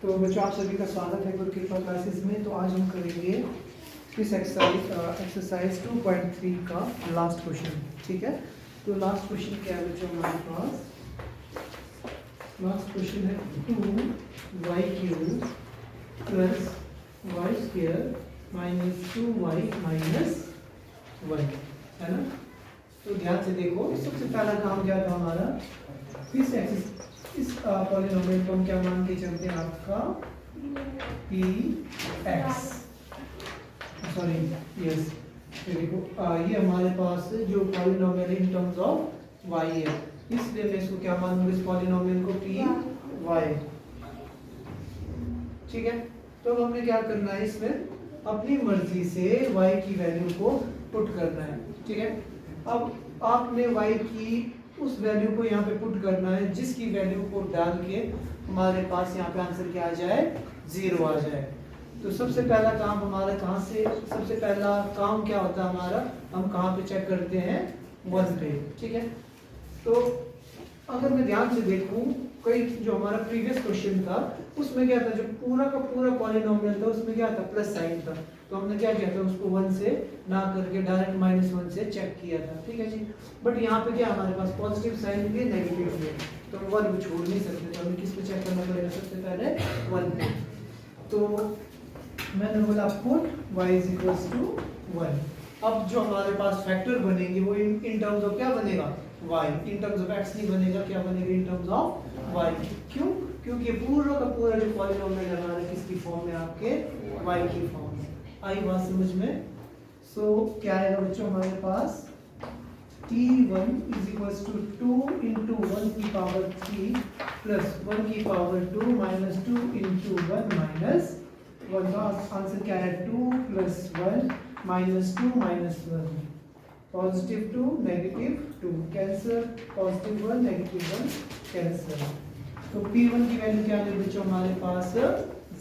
तो बच्चों आप सभी का स्वागत है गुरुकृपा क्लासेस में। तो आज हम करेंगे इस एक्सरसाइज 2.3 का लास्ट क्वेश्चन। ठीक है, तो लास्ट क्वेश्चन क्या है बच्चों हमारे पास? लास्ट क्वेश्चन है 2y³ plus y² minus 2y minus 1, है ना। तो ध्यान से देखो, सबसे पहला काम क्या था हमारा, इस पॉलिनोमियल को हम क्या मान के चलते हैं, आपका px, सॉरी यस, देखो ये हमारे पास जो polynomial in terms of y है, इसलिए मैं इसको क्या मानूंगा, इस पॉलिनोमियल को py। ठीक है, तो हमने क्या करना है, इसमें अपनी मर्जी से y की वैल्यू को पुट करना है। ठीक है, अब आपने y की उस वैल्यू को यहाँ पे पुट करना है जिसकी वैल्यू को डाल के हमारे पास यहाँ पे आंसर क्या आ जाए, 0 आ जाए। तो सबसे पहला काम हमारा कहाँ से, सबसे पहला काम क्या होता है हमारा, हम कहाँ पे चेक करते हैं, 1 पे। ठीक है, तो अगर मैं ध्यान से देखूं, कोई जो हमारा प्रीवियस क्वेश्चन था उसमें क्या था, जो पूरा का पूरा पॉलिनोमियल था उसमें क्या था, प्लस साइन था। तो हमने क्या किया था, उसको 1 से ना करके डायरेक्ट -1 से चेक किया था। ठीक है जी, बट यहाँ पे क्या हमारे पास पॉजिटिव साइन भी है, नेगेटिव भी है, तो 1 को छोड़ नहीं सकते। तो हमें किस पे चेक करना पड़ेगा, सबसे पहले 1 पे। तो मैंने बोला पुट y = 1। अब जो हमारे पास फैक्टर बनेंगे वो इन टर्म्स ऑफ क्या बनेगा, y, in terms of x नहीं बनेगा, क्या बनेगा, इन टर्म्स ऑफ y। क्यों? क्योंकि पूरा का पूरा जो पॉलिनोमियल है हमारा किसकी फॉर्म में, आपके y की फॉर्म में। आई बात समझ में? सो क्या आएगा बच्चों हमारे पास, t1 = 2 × 1 की पावर 3 प्लस 1 की पावर 2 माइनस 2 × 1 माइनस 1 का आंसर क्या है, 2 + 1 minus 2 minus 1, positive 2 negative 2 cancel, positive 1 negative 1 cancel. तो p1 की वैल्यू क्या आ गई बच्चों हमारे पास,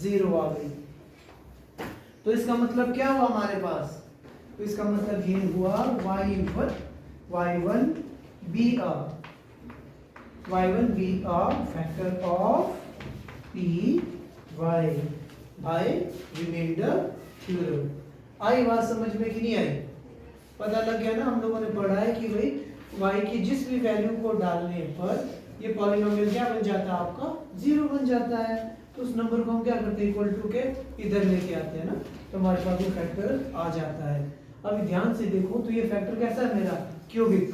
0 आ गई। तो इसका मतलब क्या हुआ हमारे पास, तो इसका मतलब ये हुआ y1 be a factor of p y by remainder theorem। आई बात समझ में कि नहीं आई? पता लग गया ना, हम लोगों ने पढ़ा है कि भाई y की जिस भी वैल्यू को डालने पर ये पॉलिनोमियल क्या बन जाता है, आपका 0 बन जाता है। तो उस नंबर को हम क्या करते हैं, इक्वल टू के इधर लेके आते हैं ना, तो हमारे पास वो फैक्टर आ जाता है। अभी ध्यान से देखो, तो ये फैक्टर कैसा है मेरा, क्यूबिक।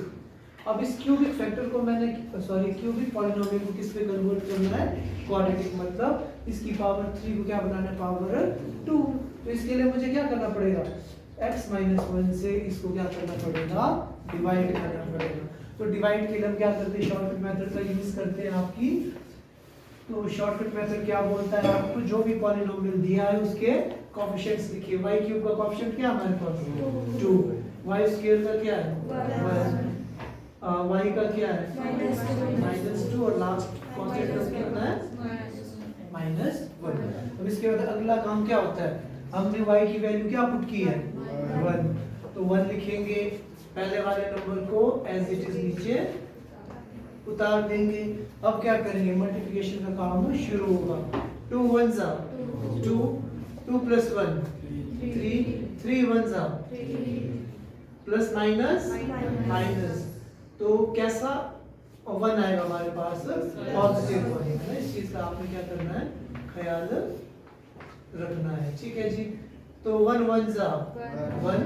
अब इस क्यूबिक फैक्टर को मैंने, सॉरी क्यूबिक पॉलिनोमियल को किस पे कन्वर्ट करना है, क्वाड्रेटिक, मतलब इसकी पावर 3 को क्या बनाना है, पावर 2। तो इसके लिए मुझे क्या करना पड़ेगा, x - 1 से इसको क्या करना पड़ेगा, डिवाइड करना पड़ेगा। तो डिवाइड के लिए हम क्या करते हैं, शॉर्टकट मेथड का यूज करते हैं आपकी। तो शॉर्टकट मेथड क्या बोलता है आपको, जो भी पॉलिनोमियल दिया है उसके कोएफिशिएंट्स लिखिए। y³ का कोएफिशिएंट क्या है हमारे पास, 2, y² का क्या है, 1, y का क्या है, -2, और लास्ट कांस्टेंट का कितना है, -1। अब इसके बाद अगला काम क्या होता है, हमने y की वैल्यू क्या पुट की है, 1, तो 1 लिखेंगे, पहले वाले नंबर को एज इट इज नीचे उतार देंगे। अब क्या करेंगे, मल्टीप्लिकेशन का काम शुरू होगा। 2 × 1 = 2, 2 + 1 3, 3 × 1 = प्लस माइनस, तो कैसा 1 आएगा हमारे पास, पॉजिटिव 1 है। इस चीज का आपने क्या करना है, ख्याल रखना है। ठीक है जी, तो 1 × 1 = 1,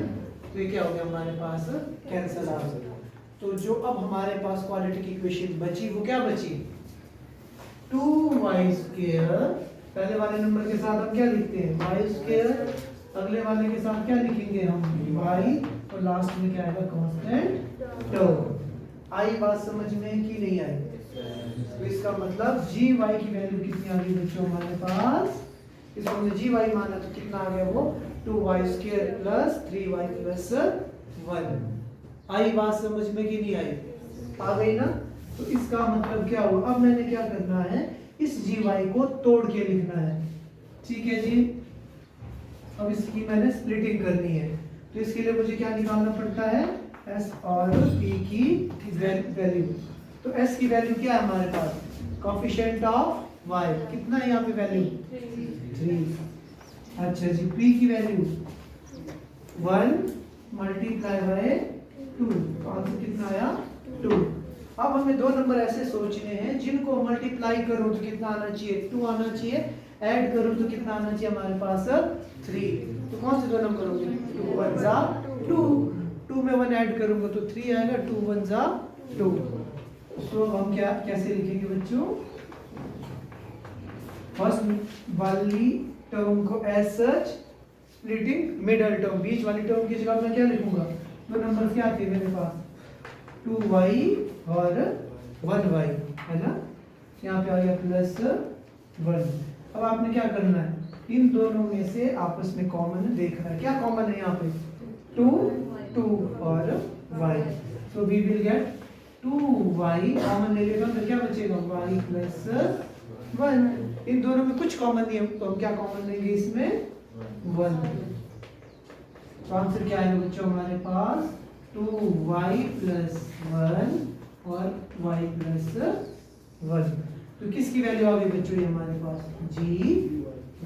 तो ये क्या हो गया हमारे पास, कैंसिल आ गया। तो जो अब हमारे पास क्वाड्रेटिक इक्वेशन बची वो क्या बची, 2y², पहले वाले नंबर के साथ हम क्या लिखते हैं, y², अगले वाले के साथ क्या लिखेंगे हम, y, और लास्ट में क्या आएगा, कांस्टेंट टर्म। आई बात समझ में कि नहीं आई? तो इसका मतलब gy की वैल्यू कितनी आ गई बच्चों हमारे पास, इसको हमने gy माना तो कितना आ गया वो, 2y² + 3y + 1। आई बात समझ में कि नहीं आई? आ गई ना। तो इसका मतलब क्या हुआ, अब मैंने क्या करना है, इस gy को तोड़ के लिखना है। ठीक है जी, अब इसकी मैंने स्प्लिटिंग करनी है, तो इसके लिए मुझे क्या निकालना पड़ता है, s और p की वैल्यू। तो s की वैल्यू क्या है हमारे पास, कोएफिशिएंट ऑफ y कितना है यहाँ पे वैल्यू 3। अच्छा जी, p की वैल्यू 1 मल्टीप्लाई बाय 2, तो आंसर कितना आया 2। अब हमें दो नंबर ऐसे सोचने हैं जिनको मल्टीप्लाई करो तो कितना आना चाहिए 2 आना चाहिए, ऐड करो तो कितना आना चाहिए हमारे पास 3। तो कौन से दो नंबर होंगे 2 1 जा 2, 2 में 1 ऐड करूंगा तो 3 आएगा, 2 1 जा 2। तो हम क्या कैसे लिखेंगे बच्चों, फर्स्ट वाली टर्म को as such splitting middle term, बीच वाली टर्म की जगह मैं क्या लिखूंगा, दो नंबर क्या थे मेरे पास 2y और 1y है ना, यहाँ पे आ गया +1। अब आपने क्या करना है, इन दोनों में से आपस में कॉमन देखना है, क्या कॉमन है यहाँ पे 2 और y, so we will get 2y common ले लेगा तो क्या बचेगा y + 1। इन दोनों में कुछ कॉमन नहीं है तो हम क्या कॉमन लेंगे इसमें 1। तो आंसर क्या आएगा बच्चों हमारे पास 2y + 1 और y + 1। तो किसकी वैल्यू आ गई बच्चों ये हमारे पास g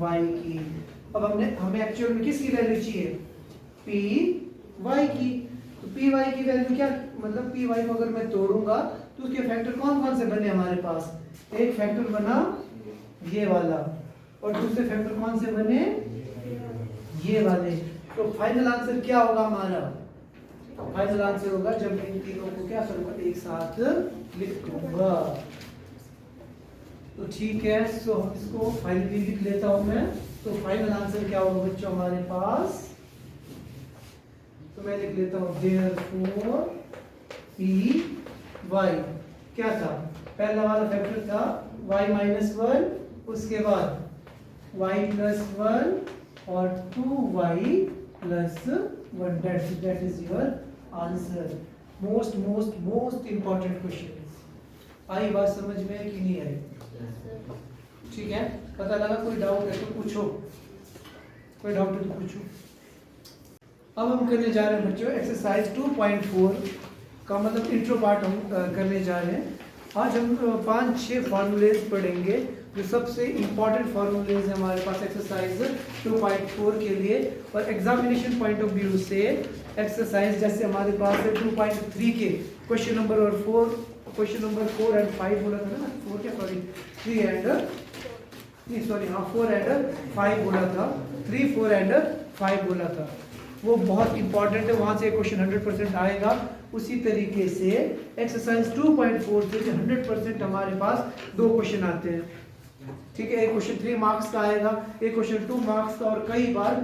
y की। अब हमें एक्चुअल में किसकी वैल्यू चाहिए p y की, तो p y की वैल्यू क्या, मतलब p y को अगर मैं तोड़ूंगा तो उसके फैक्टर कौन कौन से बने हमारे पास, एक फैक्टर बना ये वाला और दूसरे फैक्टर कौन से बने ये वाले। तो फाइनल आंसर क्या होगा हमारा, फाइनल आंसर होगा जब इन तीनों को क्या करूंगा एक साथ लिख दूंगा। तो ठीक है, सो हम इसको फाइनली लिख लेता हूं मैं। तो फाइनल आंसर क्या होगा बच्चों हमारे पास, तो मैं लिख लेता हूं देयरफॉर p y क्या था, पहला वाला फैक्टर था y - 1, उसके बाद y + 1 और 2y + 1, that is your answer। most important question। आई बात समझ में कि नहीं आई, ठीक है, पता लगा, कोई डाउट है तो पूछो, कोई डाउट है तो पूछो। अब हम करने जा रहे हैं बच्चों एक्सरसाइज 2.4 का मतलब इंट्रो पार्ट हम करने जा रहे हैं। आज हम 5-6 फार्मूलेज पढ़ेंगे जो सबसे इम्पॉर्टेंट फार्मूलेज है हमारे पास एक्सरसाइज 2.4 के लिए। और एग्जामिनेशन पॉइंट ऑफ व्यू से एक्सरसाइज जैसे हमारे पास है 2.3 के क्वेश्चन नंबर 4 एंड 5 बोला था ना, 4 क्या सॉरी 3 एंड नहीं सॉरी हाँ 4 एंड 5 बोला था, 3 4 एंड 5 बोला था, वो बहुत इंपॉर्टेंट है, वहाँ से क्वेश्चन 100% आएगा। उसी तरीके से एक्सरसाइज 2.4 से 100% हमारे पास 2 क्वेश्चन आते हैं, ठीक है, एक क्वेश्चन 3 मार्क्स का आएगा, एक क्वेश्चन 2 मार्क्स का, और कई बार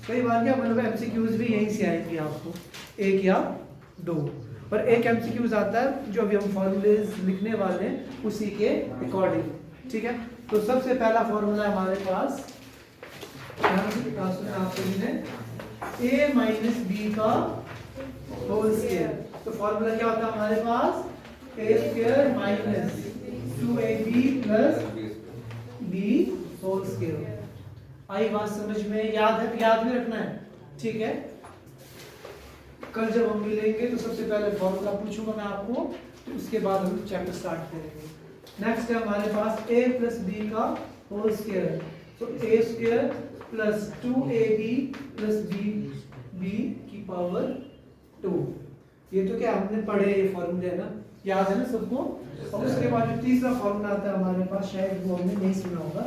क्या मतलब एमसीक्यूज भी यहीं से आएंगे आपको, 1 या 2। पर एक एमसीक्यूज आता है जो अभी हम फॉर्मूलेज लिखने वाले हैं उसी के अकॉर्डिंग, ठीक है। तो सबसे पहला फॉर्मूला हमारे पास a - b का होल स्क्वायर। तो फॉर्मूला क्या होता है हमारे पास a² - 2ab + b whole square. आई बात समझ में, याद में रखना है, ठीक है। कल जब हम मिलेंगे तो सबसे पहले फॉर्मूला पूछूंगा मैं आपको, तो उसके बाद हम चैप्टर स्टार्ट करेंगे। नेक्स्ट है हमारे पास a + b का होल स्क्वायर। तो a² + 2ab + b की पावर 2। ये तो क्या हमने पढ़े, ये फॉर्मूले है ना, याद है ना सबको। और उसके बाद जो तीसरा फॉर्मूला आता है हमारे पास, शायद वो हमने नहीं सुना होगा,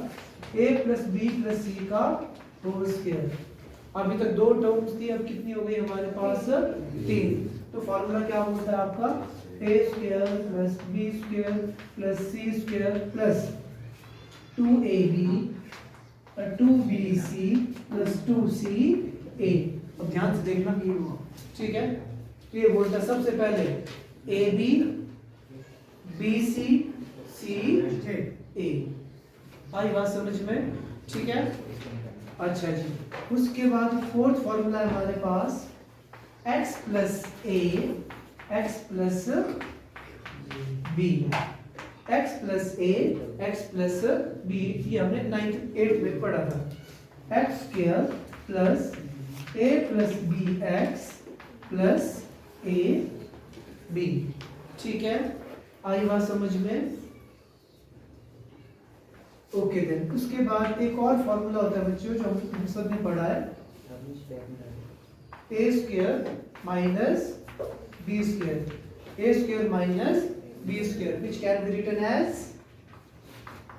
a + b + c का होल स्क्वायर। अभी तक 2 टर्म्स थी, अब कितनी हो गई हमारे पास 3। तो फॉर्मूला क्या होता है आपका a² + b² + c² + 2ab 2bc + 2ca। अब ध्यान से देखना, ठीक है। तो ये बोलता है सबसे पहले ab bc ca। आई बात समझ में, ठीक है। अच्छा जी, उसके बाद फोर्थ फॉर्मूला है हमारे पास x + a x + b, x + a x + b, ये हमने 9th-8th में पढ़ा था। x² + a + bx + ab, ठीक है। आई बात समझ में। ओके देन उसके बाद एक और फॉर्मूला होता है बच्चों जो हम सब ने पढ़ा है, a square minus b square, a square minus b square which can be written as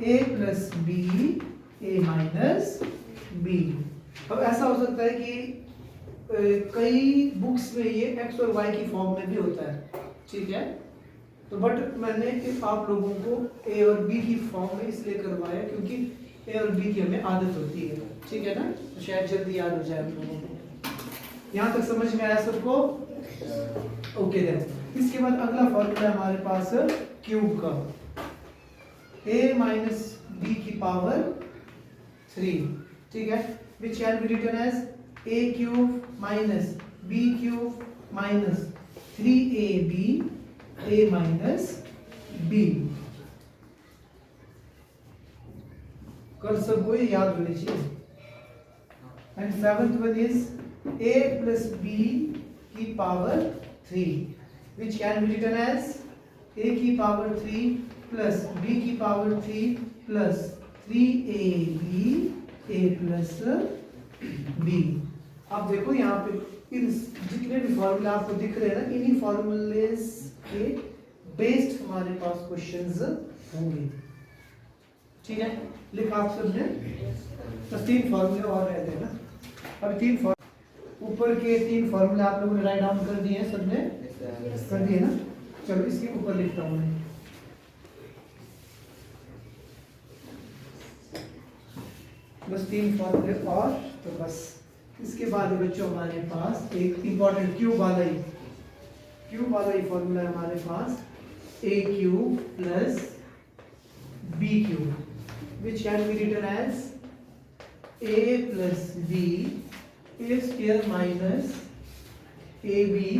a plus b a minus b. अब ऐसा हो सकता है कि कई बुक्स में ये एक्स और वाई की फॉर्म में भी होता है, ठीक है, तो बट मैंने आप लोगों को ए और बी की फॉर्म में इसलिए करवाया क्योंकि ए और बी की हमें आदत होती है, ठीक है ना, तो शायद जल्दी याद हो जाए आप लोगों को। यहाँ तक समझ में आया सबको? ओके देन इसके बाद अगला फॉर्मूला हमारे पास क्यूब का, a माइनस बी की पावर 3, ठीक है, which can be written as a cube minus b cube minus 3ab a minus b। कर सबको ये याद होनी चाहिए। And seventh one is a plus b की power 3 which can be written as a की पावर 3 प्लस b की power 3 plus 3ab a plus b। आप देखो यहाँ पे इन जितने भी फॉर्मूले आपको दिख रहे हैं ना, इन्हीं फॉर्मूलेस के बेस्ड हमारे पास क्वेश्चंस होंगे, ठीक है। लिखा आप सबने, बस 3 फॉर्मूले और रहते हैं ना। अब 3 ऊपर के 3 फॉर्मूले आप लोगों ने राइट डाउन कर दिए हैं, सबने कर दिए ना। चलो इसके ऊपर लिखता हूँ मैं, बस 3 फॉर्मूले और, तो बस इसके बाद बच्चों हमारे पास एक इंपॉर्टेंट क्यूब वाला ही फॉर्मूला है हमारे पास, a cube plus b cube which can be written as a plus b a square minus a b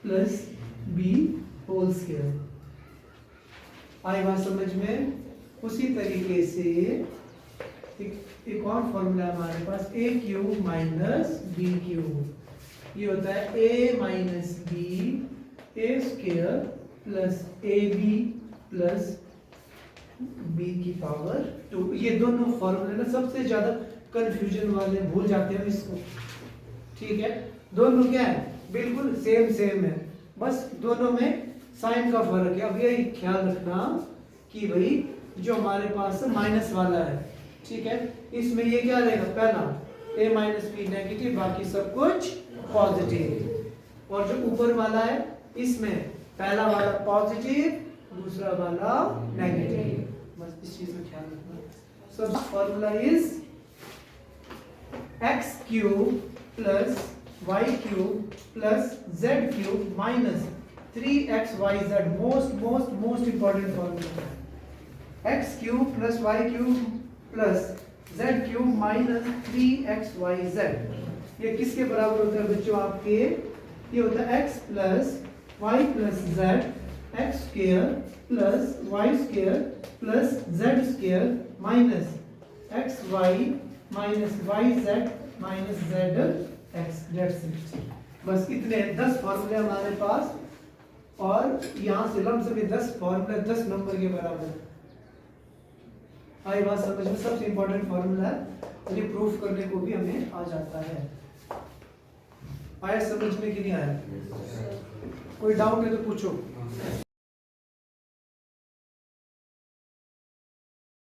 plus b whole square. आई बात समझ में? उसी तरीके से एक और फॉर्मूला हमारे पास, a cube minus b cube, ये होता है a minus b a square plus a b plus b की पावर 2। ये दोनों फॉर्मूले ना सबसे ज्यादा कंफ्यूजन वाले, भूल जाते हैं इसको, ठीक है। दोनों क्या है, बिल्कुल सेम है, बस दोनों में साइन का फर्क है। अब यही ख्याल रखना कि भाई जो हमारे पास माइनस वाला है, ठीक है, इसमें ये क्या रहेगा, पहला a माइनस बी नेगेटिव, बाकी सब कुछ पॉजिटिव, और जो ऊपर वाला है इसमें पहला वाला पॉजिटिव, दूसरा वाला नेगेटिव, बस इस चीज में ख्याल रखना। So formula is x cube plus y cube plus z cube minus 3xyz। Most important formula, x cube plus y cube plus z cube minus 3xyz। ये किसके बराबर होता है बच्चों आपके, ये होता है x plus y plus z, x square plus y square plus z square minus xy minus yz minus zx। That's it, बस इतने 10 फॉर्मूले हमारे पास, और यहाँ से लम्ब से 10 फॉर्मूले 10 नंबर के बराबर। आई बात समझ में? सबसे इंपॉर्टेंट फॉर्मूला है, और ये प्रूफ करने को भी हमें आ जाता है। आया समझ में कि नहीं आया? कोई डाउट है तो पूछो।